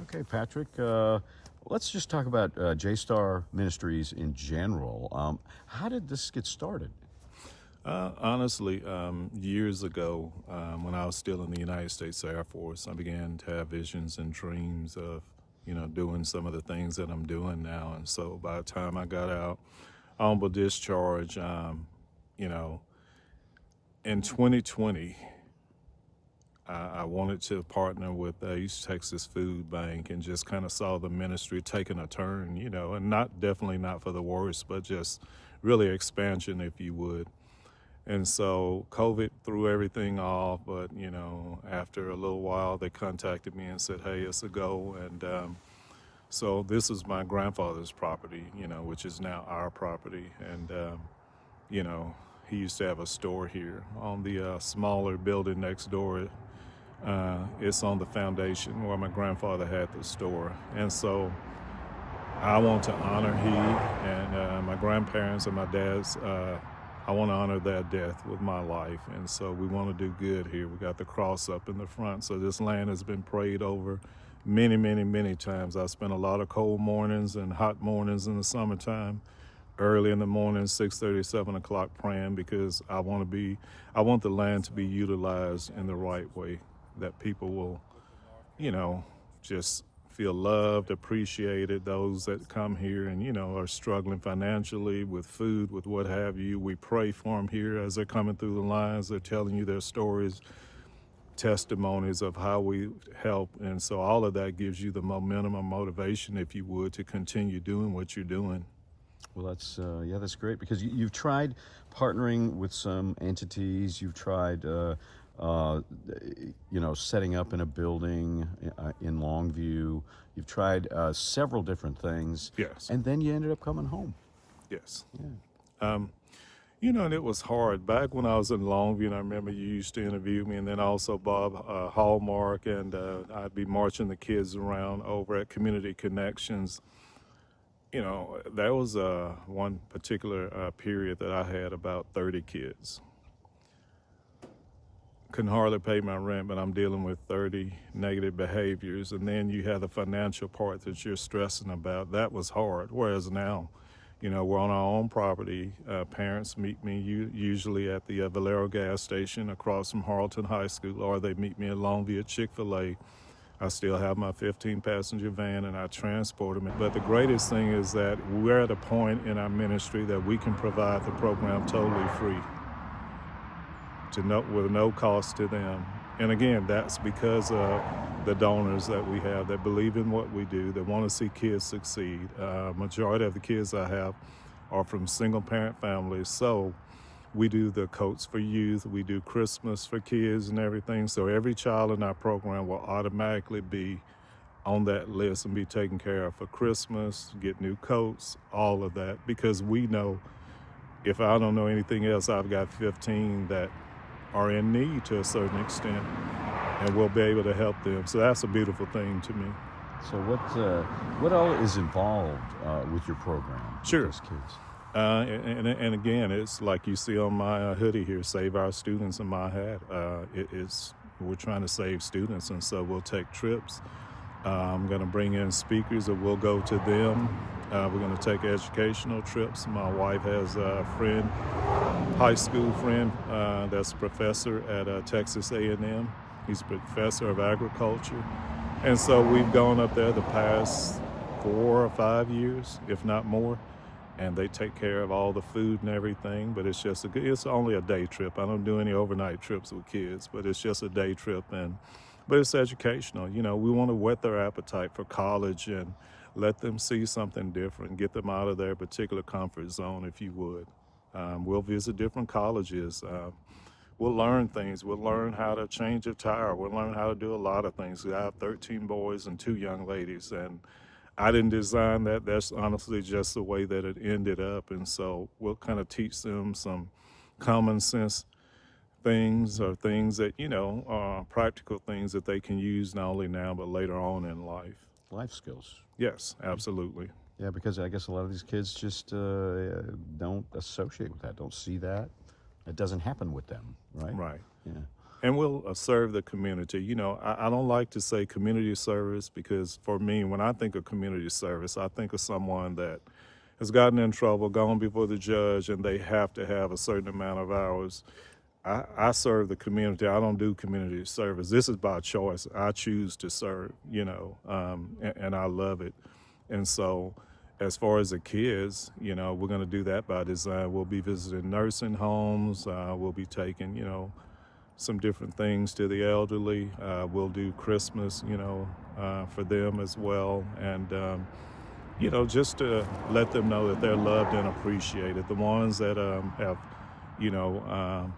Okay, Patrick, let's just talk about J-Star Ministries in general. How did this get started? Honestly, years ago, when I was still in the United States Air Force, I began to have visions and dreams of, doing some of the things that I'm doing now. And so by the time I got out, honorable discharge, you know, in 2020, I wanted to partner with East Texas Food Bank and just kind of saw the ministry taking a turn, and definitely not for the worse, but just really expansion, if you would. And so COVID threw everything off, but after a little while, they contacted me and said, "Hey, it's a go." And so this is my grandfather's property, which is now our property. And you know, he used to have a store here. On the smaller building next door, it's on the foundation where my grandfather had the store. And so I want to honor he and my grandparents and my dad's. I want to honor their death with my life. And so we want to do good here. We got the cross up in the front. So this land has been prayed over many, many, many times. I spent a lot of cold mornings and hot mornings in the summertime, early in the morning, 6:30, 7 o'clock praying, because I want the land to be utilized in the right way, that people will, just feel loved, appreciated. Those that come here and, are struggling financially with food, with what have you. We pray for them here as they're coming through the lines. They're telling you their stories, testimonies of how we help. And so all of that gives you the momentum or motivation, if you would, to continue doing what you're doing. Well, that's great, because you've tried partnering with some entities. You've tried, setting up in a building in Longview. You've tried several different things. Yes. And then you ended up coming home. Yes. Yeah. And it was hard. Back when I was in Longview, and I remember you used to interview me, and then also Bob Hallmark, and I'd be marching the kids around over at Community Connections. There was one particular period that I had about 30 kids. Couldn't hardly pay my rent, but I'm dealing with 30 negative behaviors. And then you have the financial part that you're stressing about. That was hard. Whereas now, we're on our own property. Parents meet me usually at the Valero gas station across from Harleton High School, or they meet me at Longview at Chick-fil-A. I still have my 15-passenger van, and I transport them. But the greatest thing is that we're at a point in our ministry that we can provide the program totally free, with no cost to them. And again, that's because of the donors that we have that believe in what we do, that want to see kids succeed. Majority of the kids I have are from single-parent families. So we do the Coats for Youth, we do Christmas for kids and everything. So every child in our program will automatically be on that list and be taken care of for Christmas, get new coats, all of that. Because we know, if I don't know anything else, I've got 15 that are in need to a certain extent, and we'll be able to help them. So that's a beautiful thing to me. So what all is involved with your program? Sure. With these kids? And again, it's like you see on my hoodie here, Save Our Students, in my hat. We're trying to save students, and so we'll take trips. I'm going to bring in speakers that we'll go to them. We're going to take educational trips. My wife has a friend, high school friend, that's a professor at Texas A&M. He's a professor of agriculture. And so we've gone up there the past 4 or 5 years, if not more. And they take care of all the food and everything, but it's only a day trip. I don't do any overnight trips with kids, but it's just a day trip, but it's educational. We want to whet their appetite for college and let them see something different, get them out of their particular comfort zone, if you would. We'll visit different colleges. We'll learn things. We'll learn how to change a tire. We'll learn how to do a lot of things. I have 13 boys and 2 young ladies, and I didn't design that. That's honestly just the way that it ended up. And so we'll kind of teach them some common sense things, or things that, are practical things that they can use not only now, but later on in life. Life skills. Yes, absolutely. Yeah, because I guess a lot of these kids just don't associate with that, don't see that. It doesn't happen with them, right? Right. Yeah. And we'll serve the community. You know, I don't like to say community service because for me, when I think of community service, I think of someone that has gotten in trouble, gone before the judge, and they have to have a certain amount of hours. I serve the community. I don't do community service. This is by choice. I choose to serve, you know, and I love it. And so, as far as the kids, you know, we're going to do that by design. We'll be visiting nursing homes. We'll be taking, you know, some different things to the elderly. We'll do Christmas, you know, for them as well. And, you know, just to let them know that they're loved and appreciated. The ones that have, you know,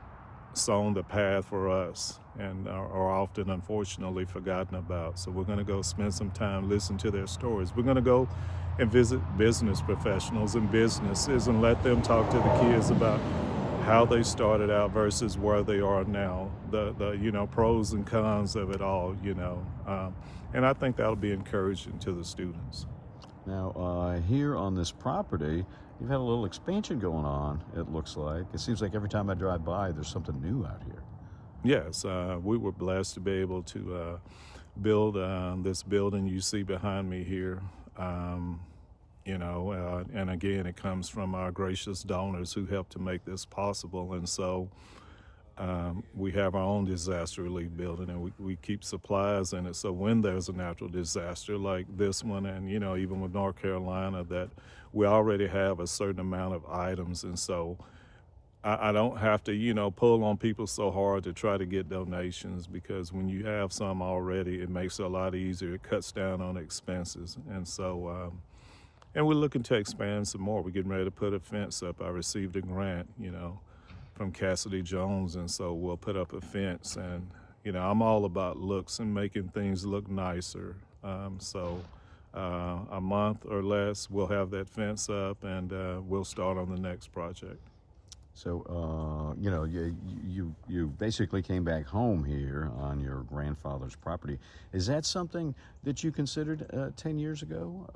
sown the path for us and are often, unfortunately, forgotten about. So we're going to go spend some time, listen to their stories. We're going to go and visit business professionals and businesses and let them talk to the kids about how they started out versus where they are now, the you know, pros and cons of it all, you know. And I think that'll be encouraging to the students. Now, here on this property, you've had a little expansion going on, it looks like. It seems like every time I drive by, there's something new out here. Yes, we were blessed to be able to build this building you see behind me here. You know, and again, it comes from our gracious donors who helped to make this possible. And so we have our own disaster relief building, and we keep supplies in it. So when there's a natural disaster like this one, and, you know, even with North Carolina, that we already have a certain amount of items. And so I don't have to, you know, pull on people so hard to try to get donations, because when you have some already, it makes it a lot easier. It cuts down on expenses. And so, and we're looking to expand some more. We're getting ready to put a fence up. I received a grant, you know, from Cassidy Jones, and so we'll put up a fence. And, you know, I'm all about looks and making things look nicer. So a month or less, we'll have that fence up, and we'll start on the next project. So, you know, you basically came back home here on your grandfather's property. Is that something that you considered 10 years ago?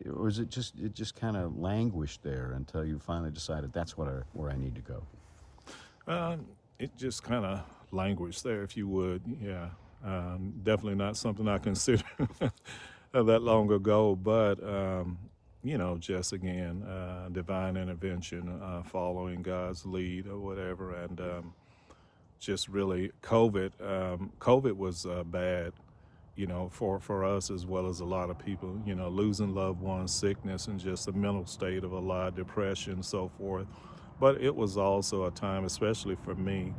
Or is it just kind of languished there until you finally decided that's where I need to go? It just kind of languished there, if you would. Yeah, definitely not something I considered that long ago, but you know, just again, divine intervention, following God's lead or whatever. And just really COVID was bad, you know, for us as well as a lot of people, you know, losing loved ones, sickness, and just a mental state of a lot, depression, and so forth. But it was also a time, especially for me,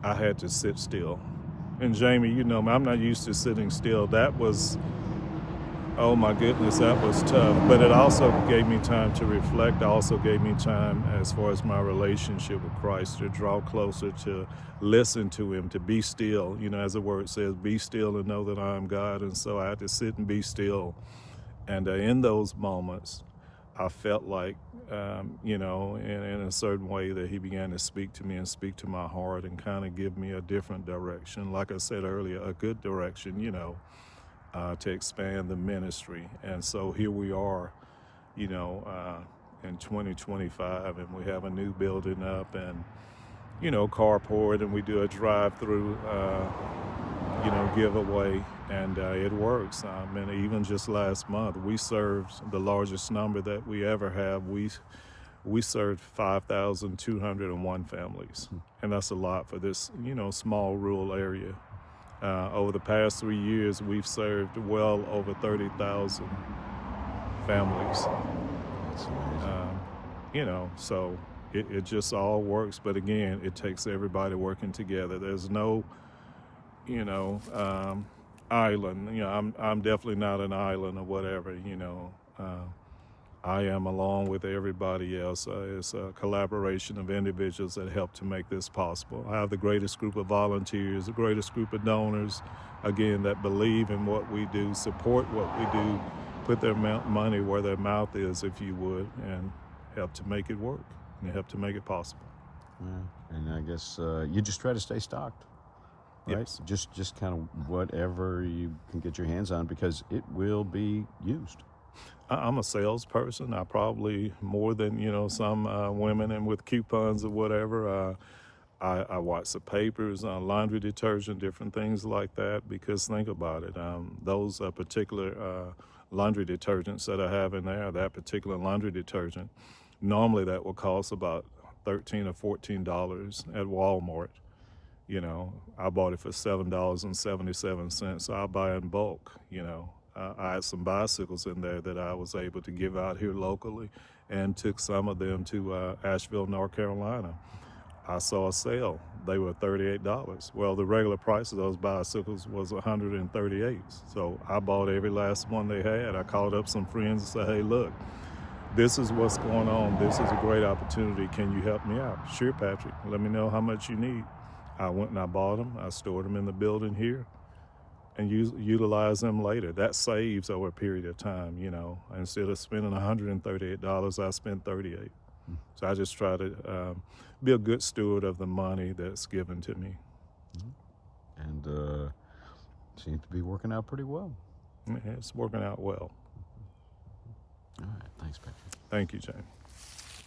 I had to sit still. And Jamie, you know, I'm not used to sitting still. That was, oh my goodness, that was tough. But it also gave me time to reflect. It also gave me time, as far as my relationship with Christ, to draw closer, to listen to him, to be still. You know, as the word says, be still and know that I am God. And so I had to sit and be still. And in those moments, I felt like, you know, in a certain way that he began to speak to me and speak to my heart and kind of give me a different direction. Like I said earlier, a good direction, you know, to expand the ministry. And so here we are, you know, in 2025, and we have a new building up, and, you know, carport, and we do a drive-through, you know, giveaway, and it works. And even just last month, we served the largest number that we ever have. We served 5,201 families, and that's a lot for this, you know, small rural area. Over the past 3 years, we've served well over 30,000 families. That's amazing. You know, so it just all works. But again, it takes everybody working together. There's no, you know, island. You know, I'm definitely not an island or whatever. You know, I am, along with everybody else. It's a collaboration of individuals that help to make this possible. I have the greatest group of volunteers, the greatest group of donors, again, that believe in what we do, support what we do, put their money where their mouth is, if you would, and help to make it work and help to make it possible. Yeah. And I guess you just try to stay stocked, right? Yes. Just kind of whatever you can get your hands on, because it will be used. I'm a salesperson. I probably, more than, you know, some women and with coupons or whatever, I watch the papers on laundry detergent, different things like that, because think about it. Those particular laundry detergents that I have in there, that particular laundry detergent, normally that will cost about $13 or $14 at Walmart. You know, I bought it for $7.77, so I buy in bulk. You know, I had some bicycles in there that I was able to give out here locally, and took some of them to Asheville, North Carolina. I saw a sale. They were $38. Well, the regular price of those bicycles was $138. So I bought every last one they had. I called up some friends and said, hey, look, this is what's going on. This is a great opportunity. Can you help me out? Sure, Patrick. Let me know how much you need. I went and I bought them. I stored them in the building here and utilize them later. That saves over a period of time, you know. Instead of spending $138, I spent $38. So I just try to be a good steward of the money that's given to me. And seems to be working out pretty well. Yeah, it's working out well. All right. Thanks, Patrick. Thank you, Jamie.